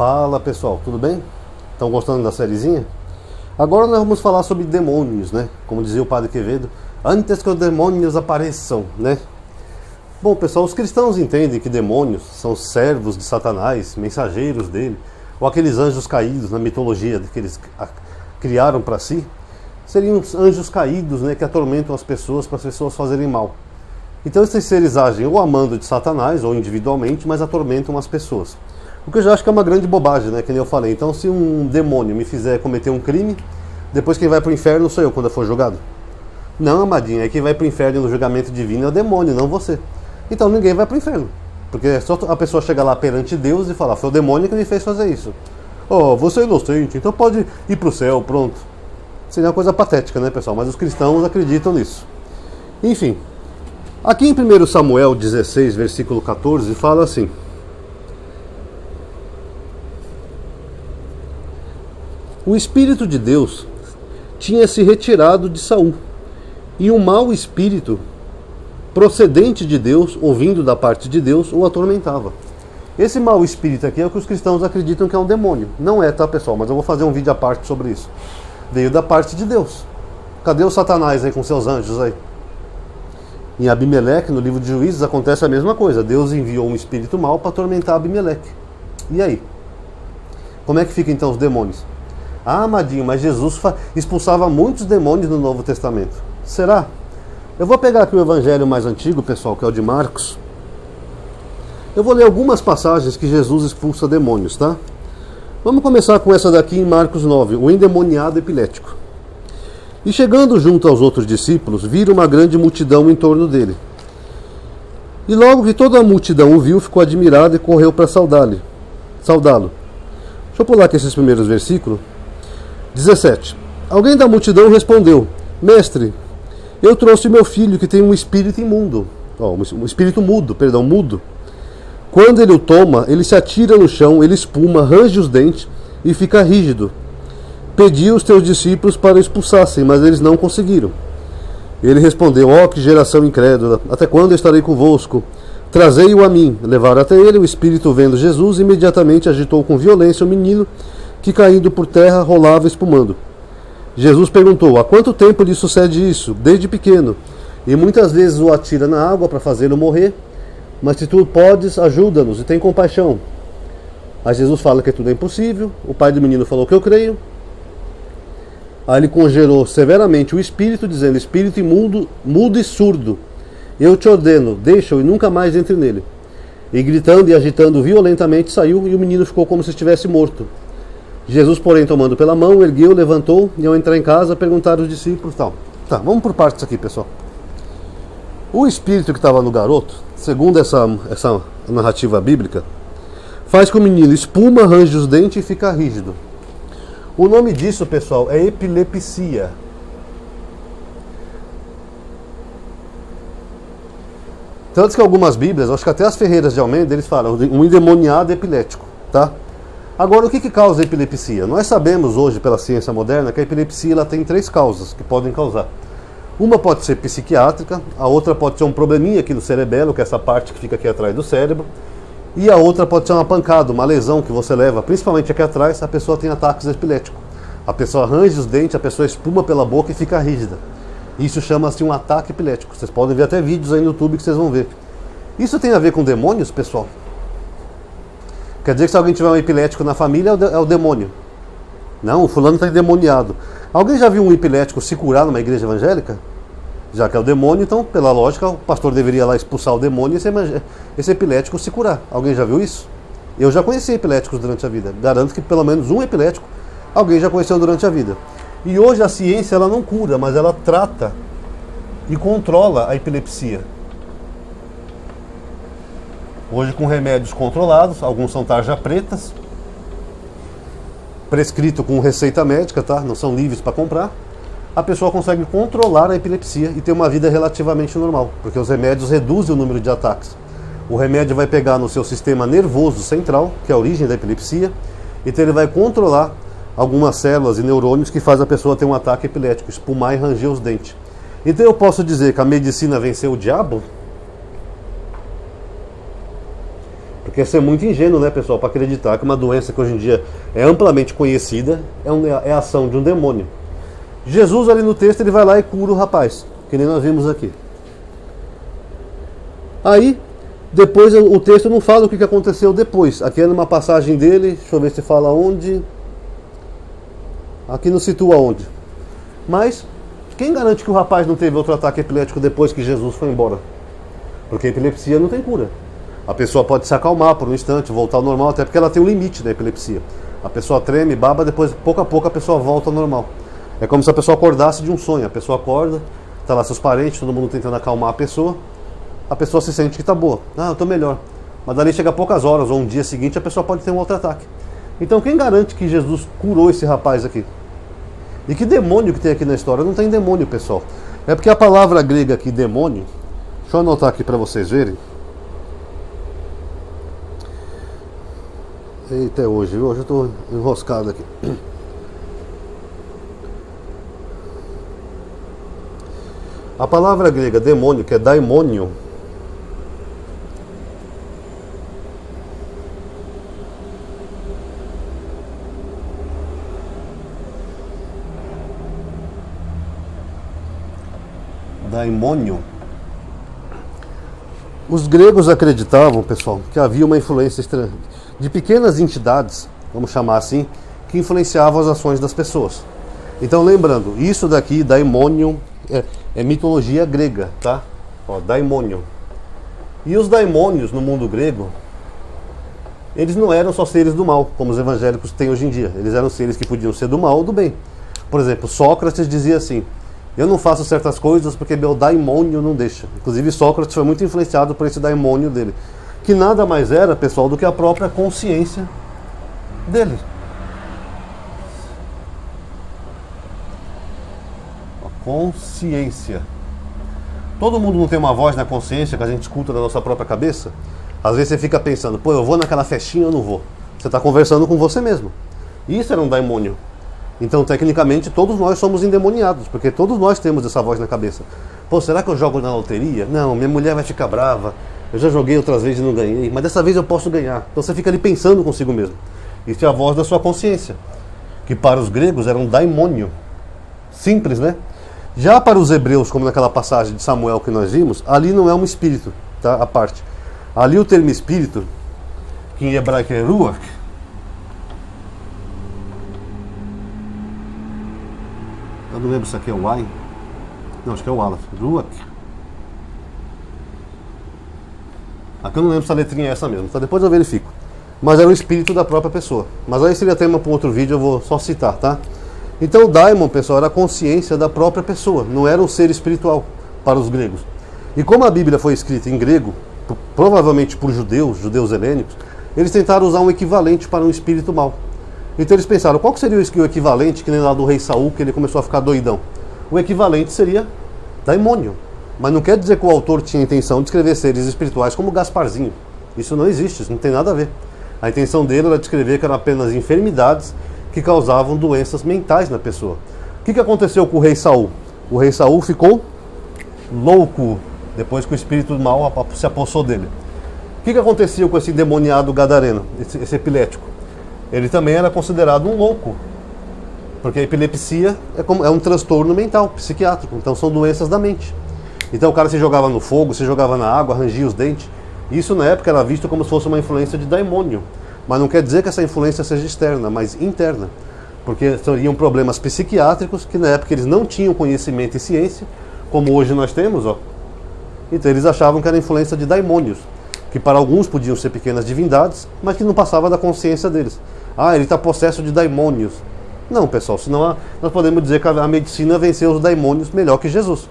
Fala pessoal, tudo bem? Estão gostando da sériezinha? Agora nós vamos falar sobre demônios, né? Como dizia o Padre Quevedo, antes que os demônios apareçam, né? Bom pessoal, os cristãos entendem que demônios são servos de Satanás, mensageiros dele, ou aqueles anjos caídos na mitologia que eles criaram para si, seriam os anjos caídos, né, que atormentam as pessoas para as pessoas fazerem mal. Então esses seres agem ou amando de Satanás, ou individualmente, mas atormentam as pessoas. O que eu já acho que é uma grande bobagem, né? Que nem eu falei. Então, se um demônio me fizer cometer um crime, depois quem vai para o inferno sou eu quando eu for julgado? Não, amadinho, é quem vai para o inferno no julgamento divino é o demônio, não você. Então ninguém vai para o inferno. Porque é só a pessoa chegar lá perante Deus e falar, foi o demônio que me fez fazer isso. Oh, você é inocente, então pode ir para o céu, pronto. Seria uma coisa patética, né, pessoal? Mas os cristãos acreditam nisso. Enfim, aqui em 1 Samuel 16, versículo 14, fala assim: o Espírito de Deus tinha se retirado de Saul, e um mau espírito procedente de Deus, ouvindo da parte de Deus, o atormentava. Esse mau espírito aqui é o que os cristãos acreditam que é um demônio. Não é, tá pessoal? Mas eu vou fazer um vídeo à parte sobre isso. Veio da parte de Deus. Cadê o Satanás aí com seus anjos aí? Em Abimeleque, no livro de Juízes, acontece a mesma coisa. Deus enviou um espírito mau para atormentar Abimeleque. E aí? Como é que ficam então os demônios? Ah, amadinho, mas Jesus expulsava muitos demônios no Novo Testamento. Será? Eu vou pegar aqui o evangelho mais antigo, pessoal, que é o de Marcos. Eu vou ler algumas passagens que Jesus expulsa demônios, tá? Vamos começar com essa daqui em Marcos 9, o endemoniado epilético. E chegando junto aos outros discípulos, viram uma grande multidão em torno dele. E logo que toda a multidão o viu, ficou admirada e correu para saudá-lo. Deixa eu pular aqui esses primeiros versículos. 17. Alguém da multidão respondeu: Mestre, eu trouxe meu filho que tem um espírito imundo. Um espírito mudo. Quando ele o toma, ele se atira no chão, ele espuma, range os dentes e fica rígido. Pedi os teus discípulos para o expulsassem, mas eles não conseguiram. Ele respondeu: que geração incrédula, até quando eu estarei convosco? Trazei-o a mim. Levaram até ele. O espírito, vendo Jesus, imediatamente agitou com violência o menino, que caindo por terra rolava espumando. Jesus perguntou: há quanto tempo lhe sucede isso? Desde pequeno. E muitas vezes o atira na água para fazê-lo morrer. Mas se tu podes, ajuda-nos e tem compaixão. Aí Jesus fala que tudo é impossível. O pai do menino falou que eu creio. Aí ele conjurou severamente o espírito, dizendo: espírito imundo, mudo e surdo, eu te ordeno, deixa-o e nunca mais entre nele. E gritando e agitando violentamente saiu, e o menino ficou como se estivesse morto. Jesus, porém, tomando pela mão, ergueu, levantou, e ao entrar em casa, perguntaram aos discípulos tal. Tá, vamos por partes aqui, pessoal. O espírito que estava no garoto, segundo essa narrativa bíblica, faz com que o menino espuma, range os dentes e fica rígido. O nome disso, pessoal, é epilepsia. Tanto que algumas bíblias, acho que até as Ferreiras de Almeida, eles falam um endemoniado epilético, tá? Agora, o que causa a epilepsia? Nós sabemos hoje, pela ciência moderna, que a epilepsia ela tem 3 causas que podem causar. Uma pode ser psiquiátrica, a outra pode ser um probleminha aqui no cerebelo, que é essa parte que fica aqui atrás do cérebro, e a outra pode ser uma pancada, uma lesão que você leva, principalmente aqui atrás, a pessoa tem ataques epiléticos. A pessoa arranja os dentes, a pessoa espuma pela boca e fica rígida. Isso chama-se um ataque epilético. Vocês podem ver até vídeos aí no YouTube que vocês vão ver. Isso tem a ver com demônios, pessoal? Quer dizer que se alguém tiver um epilético na família, é o demônio. Não, o fulano está endemoniado. Alguém já viu um epilético se curar numa igreja evangélica? Já que é o demônio, então, pela lógica, o pastor deveria lá expulsar o demônio e esse epilético se curar. Alguém já viu isso? Eu já conheci epiléticos durante a vida. Garanto que pelo menos um epilético alguém já conheceu durante a vida. E hoje a ciência ela não cura, mas ela trata e controla a epilepsia. Hoje com remédios controlados, alguns são tarja pretas, prescrito com receita médica, tá? Não são livres para comprar. A pessoa consegue controlar a epilepsia e ter uma vida relativamente normal, porque os remédios reduzem o número de ataques. O remédio vai pegar no seu sistema nervoso central, que é a origem da epilepsia, então ele vai controlar algumas células e neurônios que faz a pessoa ter um ataque epilético, espumar e ranger os dentes. Então eu posso dizer que a medicina venceu o diabo? Porque ia ser muito ingênuo, né, pessoal, para acreditar que uma doença que hoje em dia é amplamente conhecida é a ação de um demônio. Jesus, ali no texto, ele vai lá e cura o rapaz, que nem nós vimos aqui. Aí, depois o texto não fala o que aconteceu depois. Aqui é numa passagem dele, deixa eu ver se fala onde. Aqui não situa onde. Mas, quem garante que o rapaz não teve outro ataque epilético depois que Jesus foi embora? Porque a epilepsia não tem cura. A pessoa pode se acalmar por um instante, voltar ao normal, até porque ela tem um limite da epilepsia. A pessoa treme, baba, depois, pouco a pouco, a pessoa volta ao normal. É como se a pessoa acordasse de um sonho. A pessoa acorda, está lá seus parentes, todo mundo tentando acalmar a pessoa se sente que está boa. Ah, eu estou melhor. Mas dali chega poucas horas, ou um dia seguinte, a pessoa pode ter um outro ataque. Então quem garante que Jesus curou esse rapaz aqui? E que demônio que tem aqui na história? Não tem demônio, pessoal. É porque a palavra grega aqui, demônio, deixa eu anotar aqui para vocês verem. Eita, hoje eu estou enroscado aqui. A palavra grega demônio, que é daimônio, os gregos acreditavam, pessoal, que havia uma influência de pequenas entidades, vamos chamar assim, que influenciavam as ações das pessoas. Então, lembrando, isso daqui, daimônio, é mitologia grega, tá? Ó, daimônio. E os daimônios no mundo grego, eles não eram só seres do mal, como os evangélicos têm hoje em dia. Eles eram seres que podiam ser do mal ou do bem. Por exemplo, Sócrates dizia assim: eu não faço certas coisas porque meu daimônio não deixa. Inclusive, Sócrates foi muito influenciado por esse daimônio dele, que nada mais era, pessoal, do que a própria consciência dele. A consciência. Todo mundo não tem uma voz na consciência que a gente escuta da nossa própria cabeça? Às vezes você fica pensando, pô, eu vou naquela festinha ou não vou? Você está conversando com você mesmo. Isso era um daimônio. Então, tecnicamente, todos nós somos endemoniados, porque todos nós temos essa voz na cabeça. Pô, será que eu jogo na loteria? Não, minha mulher vai ficar brava. Eu já joguei outras vezes e não ganhei, mas dessa vez eu posso ganhar. Então você fica ali pensando consigo mesmo. Isso é a voz da sua consciência, que para os gregos era um daimônio. Simples, né? Já para os hebreus, como naquela passagem de Samuel que nós vimos, ali não é um espírito, tá? A parte. Ali o termo espírito, que em hebraico é ruach, eu não lembro se aqui é o Ai. Não, acho que é o Aleph. Ruach. Aqui eu não lembro se a letrinha é essa mesmo, tá? Depois eu verifico. Mas era o espírito da própria pessoa. Mas aí seria tema para um outro vídeo, eu vou só citar, tá? Então o daimon, pessoal, era a consciência da própria pessoa, não era um ser espiritual para os gregos. E como a Bíblia foi escrita em grego, provavelmente por judeus helênicos, eles tentaram usar um equivalente para um espírito mau. Então eles pensaram, qual que seria o equivalente, que nem lá do rei Saul, que ele começou a ficar doidão? O equivalente seria daimônio. Mas não quer dizer que o autor tinha a intenção de escrever seres espirituais como Gasparzinho. Isso não existe, isso não tem nada a ver. A intenção dele era descrever que eram apenas enfermidades que causavam doenças mentais na pessoa. O que aconteceu com o rei Saul? O rei Saul ficou louco depois que o espírito mal se apossou dele. O que aconteceu com esse endemoniado gadareno, esse epilético? Ele também era considerado um louco, porque a epilepsia é um transtorno mental, psiquiátrico, então são doenças da mente. Então o cara se jogava no fogo, se jogava na água, rangia os dentes. Isso na época era visto como se fosse uma influência de daimônio. Mas não quer dizer que essa influência seja externa, mas interna. Porque seriam problemas psiquiátricos que na época eles não tinham conhecimento e ciência, como hoje nós temos, ó. Então eles achavam que era influência de daimônios, que para alguns podiam ser pequenas divindades, mas que não passava da consciência deles. Ah, ele está possesso de daimônios. Não, pessoal, senão nós podemos dizer que a medicina venceu os daimônios melhor que Jesus.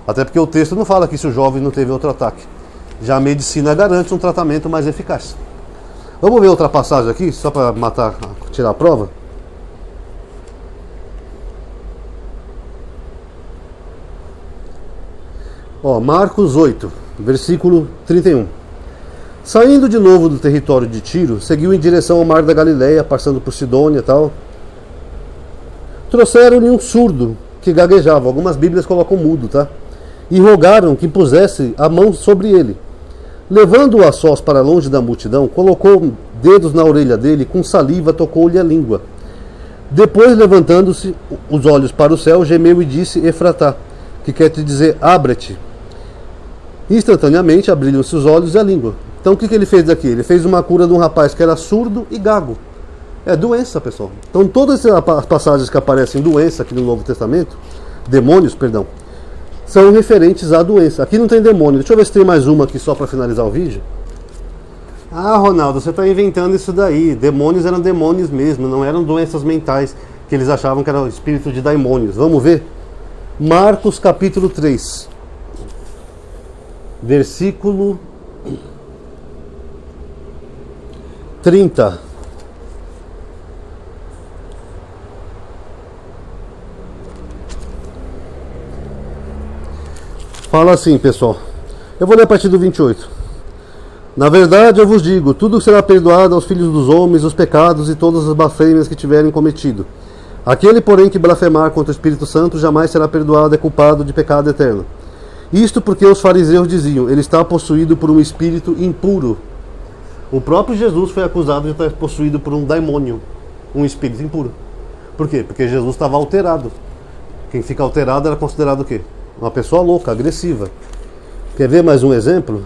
Até porque o texto não fala que se o jovem não teve outro ataque. Já a medicina garante um tratamento mais eficaz. Vamos ver outra passagem aqui, só para tirar a prova. Ó, Marcos 8, versículo 31. Saindo de novo do território de Tiro, seguiu em direção ao mar da Galileia, passando por Sidônia e tal. Trouxeram-lhe um surdo que gaguejava, algumas bíblias colocam mudo, tá? E rogaram que pusesse a mão sobre ele. Levando-o a sós para longe da multidão, colocou dedos na orelha dele, com saliva tocou-lhe a língua. Depois, levantando-se os olhos para o céu, gemeu e disse: Efratá, que quer te dizer, abre-te. Instantaneamente abriram-se os olhos e a língua. Então o que ele fez daqui? Ele fez uma cura de um rapaz que era surdo e gago. É doença, pessoal. Então todas as passagens que aparecem doença aqui no Novo Testamento, demônios, perdão, são referentes à doença. Aqui não tem demônio. Deixa eu ver se tem mais uma aqui só para finalizar o vídeo. Ah, Ronaldo, você está inventando isso daí. Demônios eram demônios mesmo, não eram doenças mentais que eles achavam que era o espírito de demônios. Vamos ver? Marcos capítulo 3, versículo 30. Fala assim, pessoal. Eu vou ler a partir do 28. Na verdade, eu vos digo, tudo será perdoado aos filhos dos homens, os pecados e todas as blasfêmias que tiverem cometido. Aquele, porém, que blasfemar contra o Espírito Santo jamais será perdoado, é culpado de pecado eterno. Isto porque os fariseus diziam, ele está possuído por um espírito impuro. O próprio Jesus foi acusado de estar possuído por um demônio, um espírito impuro. Por quê? Porque Jesus estava alterado. Quem fica alterado era considerado o quê? Uma pessoa louca, agressiva. Quer ver mais um exemplo?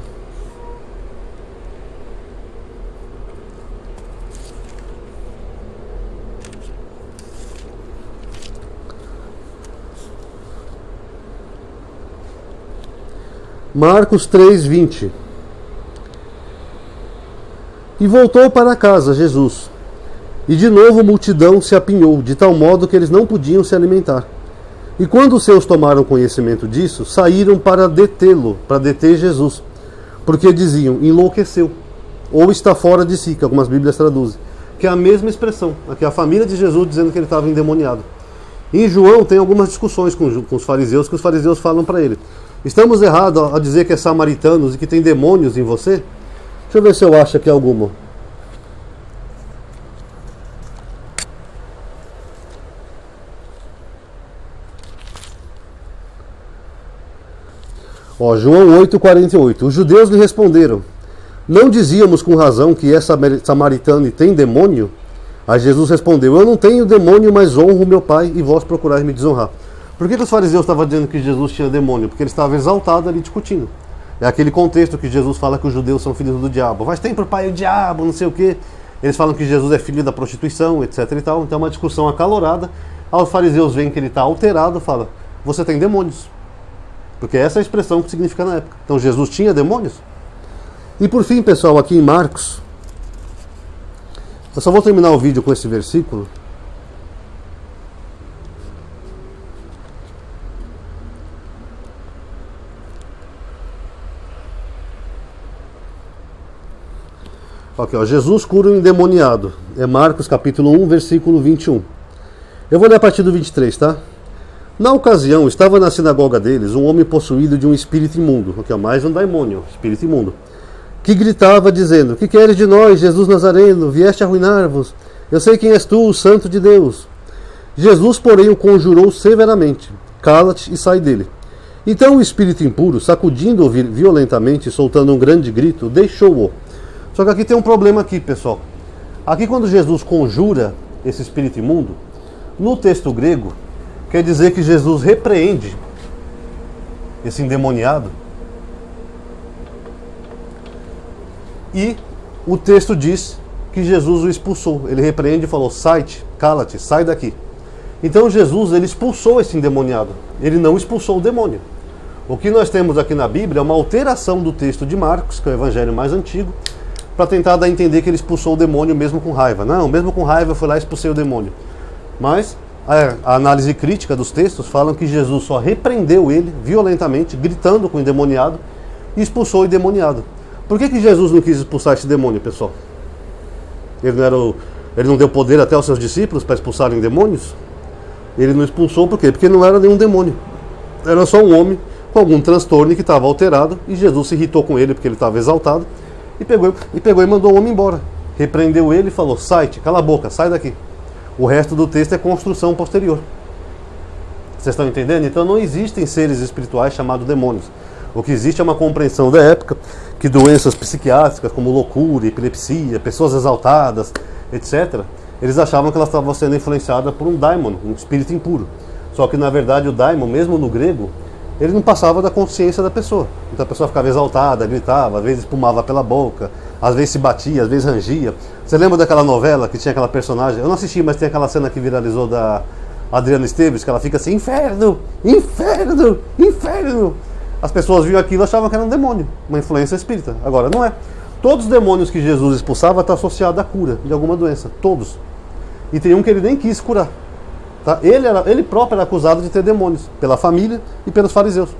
Marcos 3:20. E voltou para casa Jesus, e de novo a multidão se apinhou, de tal modo que eles não podiam se alimentar. E quando os seus tomaram conhecimento disso, saíram para detê-lo, para deter Jesus, porque diziam, enlouqueceu, ou está fora de si, que algumas bíblias traduzem, que é a mesma expressão, aqui é a família de Jesus dizendo que ele estava endemoniado. Em João tem algumas discussões com os fariseus, que os fariseus falam para ele, estamos errados a dizer que é samaritanos e que tem demônios em você? Deixa eu ver se eu acho aqui alguma. João 8,48. Os judeus lhe responderam, não dizíamos com razão que é samaritano e tem demônio? Aí Jesus respondeu, eu não tenho demônio, mas honro meu Pai e vós procurais me desonrar. Por que os fariseus estavam dizendo que Jesus tinha demônio? Porque ele estava exaltado ali discutindo. É aquele contexto que Jesus fala que os judeus são filhos do diabo. Mas tem por pai o diabo, não sei o quê. Eles falam que Jesus é filho da prostituição, etc e tal. Então é uma discussão acalorada. Aí os fariseus veem que ele está alterado e falam, você tem demônios. Porque essa é a expressão que significa na época. Então Jesus tinha demônios? E por fim, pessoal, aqui em Marcos, eu só vou terminar o vídeo com esse versículo. Aqui, Jesus cura o endemoniado. É Marcos capítulo 1, versículo 21. Eu vou ler a partir do 23, tá? Na ocasião, estava na sinagoga deles um homem possuído de um espírito imundo, que é mais um demônio, espírito imundo, que gritava dizendo, que queres de nós, Jesus Nazareno? Vieste arruinar-vos? Eu sei quem és tu, o santo de Deus. Jesus, porém, o conjurou severamente, cala-te e sai dele. Então o espírito impuro, sacudindo-o violentamente e soltando um grande grito, deixou-o. Só que aqui tem um problema aqui, pessoal. Aqui quando Jesus conjura esse espírito imundo, no texto grego, quer dizer que Jesus repreende esse endemoniado. E o texto diz que Jesus o expulsou. Ele repreende e falou, sai-te, cala-te, sai daqui. Então Jesus, ele expulsou esse endemoniado. Ele não expulsou o demônio. O que nós temos aqui na Bíblia é uma alteração do texto de Marcos, que é o evangelho mais antigo, para tentar dar a entender que ele expulsou o demônio mesmo com raiva. Não, mesmo com raiva eu fui lá e expulsei o demônio. Mas a análise crítica dos textos falam que Jesus só repreendeu ele violentamente, gritando com o endemoniado, e expulsou o endemoniado. Por que Jesus não quis expulsar esse demônio, pessoal? Ele não deu poder até aos seus discípulos para expulsarem demônios? Ele não expulsou por quê? Porque não era nenhum demônio. Era só um homem com algum transtorno que estava alterado, e Jesus se irritou com ele porque ele estava exaltado, e pegou e mandou o homem embora. Repreendeu ele e falou, sai-te, cala a boca, sai daqui. O resto do texto é construção posterior. Vocês estão entendendo? Então não existem seres espirituais chamados demônios. O que existe é uma compreensão da época que doenças psiquiátricas como loucura, epilepsia, pessoas exaltadas, etc., eles achavam que elas estavam sendo influenciadas por um daimon, um espírito impuro. Só que na verdade o daimon, mesmo no grego, ele não passava da consciência da pessoa. Então a pessoa ficava exaltada, gritava, às vezes espumava pela boca, às vezes se batia, às vezes rangia. Você lembra daquela novela que tinha aquela personagem? Eu não assisti, mas tem aquela cena que viralizou da Adriana Esteves, que ela fica assim, inferno, inferno, inferno. As pessoas viam aquilo e achavam que era um demônio, uma influência espírita. Agora não é. Todos os demônios que Jesus expulsava estão associados à cura de alguma doença. Todos. E tem um que ele nem quis curar. Tá? Ele próprio era acusado de ter demônios, pela família e pelos fariseus.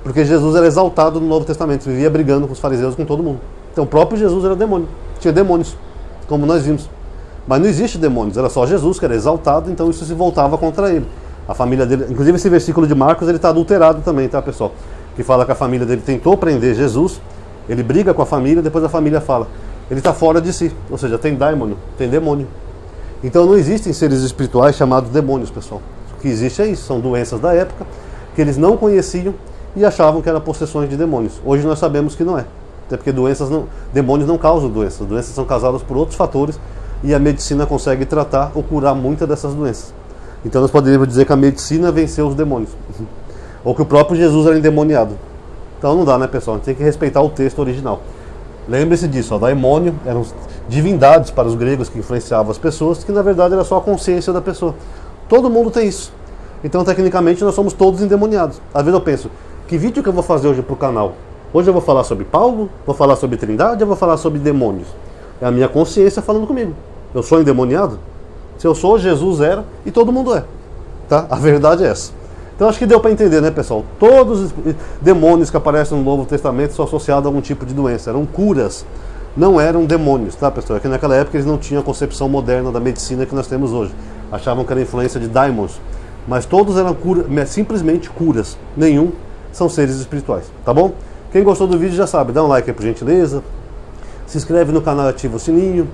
Porque Jesus era exaltado no Novo Testamento, vivia brigando com os fariseus, com todo mundo. Então o próprio Jesus era demônio, tinha demônios, como nós vimos. Mas não existe demônios, era só Jesus que era exaltado, então isso se voltava contra ele. A família dele, inclusive esse versículo de Marcos, ele está adulterado também, tá, pessoal? Que fala que a família dele tentou prender Jesus, ele briga com a família, depois a família fala, ele está fora de si, ou seja, tem daimônio, tem demônio. Então não existem seres espirituais chamados demônios, pessoal. O que existe é isso, são doenças da época, que eles não conheciam e achavam que eram possessões de demônios. Hoje nós sabemos que não é. Até porque demônios não causam doenças. Doenças são causadas por outros fatores e a medicina consegue tratar ou curar muitas dessas doenças. Então nós poderíamos dizer que a medicina venceu os demônios. Ou que o próprio Jesus era endemoniado. Então não dá, né, pessoal? A gente tem que respeitar o texto original. Lembre-se disso, daimônio eram divindades para os gregos que influenciavam as pessoas, que na verdade era só a consciência da pessoa. Todo mundo tem isso. Então, tecnicamente, nós somos todos endemoniados. Às vezes eu penso, que vídeo que eu vou fazer hoje para o canal? Hoje eu vou falar sobre Paulo, vou falar sobre Trindade, ou vou falar sobre demônios? É a minha consciência falando comigo. Eu sou endemoniado? Se eu sou, Jesus era, e todo mundo é. Tá? A verdade é essa. Então acho que deu para entender, né, pessoal? Todos os demônios que aparecem no Novo Testamento são associados a algum tipo de doença. Eram curas, não eram demônios, tá, pessoal? É que naquela época eles não tinham a concepção moderna da medicina que nós temos hoje. Achavam que era influência de daimons. Mas todos eram simplesmente curas. Nenhum são seres espirituais, tá bom? Quem gostou do vídeo já sabe, dá um like aí por gentileza. Se inscreve no canal e ativa o sininho.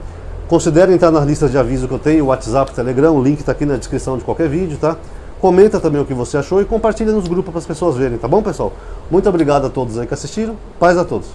Considere entrar nas listas de aviso que eu tenho, WhatsApp, Telegram, o link está aqui na descrição de qualquer vídeo, tá? Comenta também o que você achou e compartilha nos grupos para as pessoas verem, tá bom, pessoal? Muito obrigado a todos aí que assistiram. Paz a todos.